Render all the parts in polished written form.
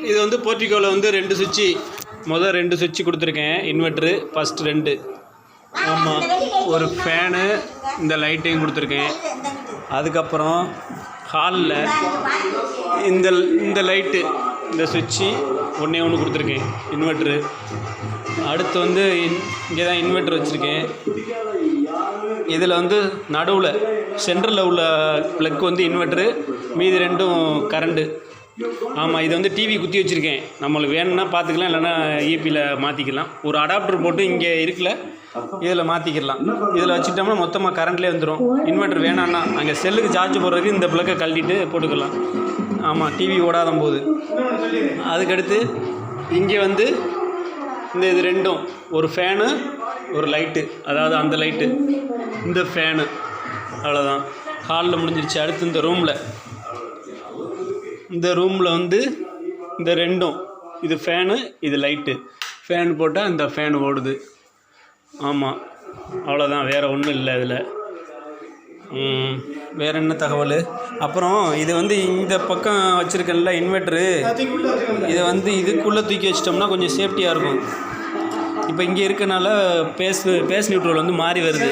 இது வந்து போர்ட்டிகோவில் வந்து 2 சுவிட்சு, மொதல் 2 சுவிட்சு கொடுத்துருக்கேன். Inverter first 2. ஆமாம், ஒரு ஃபேனு, இந்த லைட்டையும் கொடுத்துருக்கேன். அதுக்கப்புறம் ஹாலில் இந்த லைட்டு, இந்த சுவிட்சு ஒன்று கொடுத்துருக்கேன், இன்வெர்ட்ரு. அடுத்து வந்து இங்கே தான் இன்வெர்ட்ரு வச்சுருக்கேன். இதில் வந்து நடுவில் சென்டரில் உள்ள ப்ளக் வந்து இன்வெர்ட்ரு, மீதி 2ம் கரண்ட்டு. ஆமாம், இது வந்து டிவி குத்தி வச்சுருக்கேன். நம்மளுக்கு வேணும்னா பார்த்துக்கலாம், இல்லைன்னா ஈபியில் மாற்றிக்கலாம். ஒரு அடாப்டர் போட்டு இங்கே இருக்குல்ல, இதில் மாற்றிக்கலாம். இதில் வச்சுட்டோம்னா மொத்தமாக கரண்ட்லேயே வந்துடும். இன்வெர்ட்டர் வேணான்னா அங்கே செல்லுக்கு சார்ஜ் போடுறதுக்கு இந்த ப்ளக்கை கழட்டிட்டு போட்டுக்கலாம். ஆமாம், டிவி ஓடாத போது. அதுக்கடுத்து இங்கே வந்து இது 2ம், ஒரு ஃபேனு ஒரு லைட்டு, அதாவது அந்த லைட்டு, இந்த ஃபேனு. அவ்வளோதான், ஹாலில் முடிஞ்சிருச்சு. அடுத்து இந்த ரூமில் வந்து இந்த 2ம், இது ஃபேனு இது லைட்டு. ஃபேன் போட்டால் இந்த ஃபேன் ஓடுது. ஆமாம், அவ்வளோதான், வேறு ஒன்றும் இல்லை இதில். வேறு என்ன தகவல்? அப்புறம் இது வந்து இந்த பக்கம் வச்சுருக்கேன்ல இன்வெர்ட்ரு, இதை வந்து இதுக்குள்ளே தூக்கி வச்சிட்டோம்னா கொஞ்சம் சேஃப்டியாக இருக்கும். இப்போ இங்கே இருக்கனால பேஸ் நியூட்ரல் வந்து மாறி வருது.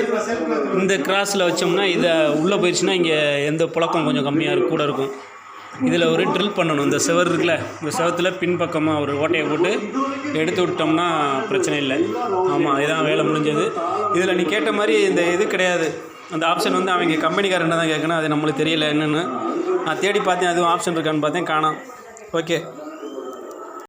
இந்த கிராஸில் வச்சோம்னா இதை உள்ளே போயிடுச்சுன்னா இங்கே எந்த புழக்கம் கொஞ்சம் கம்மியாக கூட இருக்கும். இதில் ஒரு ட்ரில் பண்ணணும். இந்த செவர் இருக்குல்ல, இந்த செவத்தில் பின்பக்கமாக ஒரு ஓட்டையை போட்டு எடுத்து விட்டோம்னா பிரச்சனை இல்லை. ஆமாம், இதுதான் வேலை முடிஞ்சது. இதில் நீ கேட்ட மாதிரி இந்த இது கிடையாது. அந்த ஆப்ஷன் வந்து அவங்க கம்பெனிக்காரன் தான் கேட்கணும். அது நம்மளுக்கு தெரியல என்னென்னு. நான் தேடி பார்த்தேன், அதுவும் ஆப்ஷன் இருக்கான்னு பார்த்தேன், காணோம். ஓகே.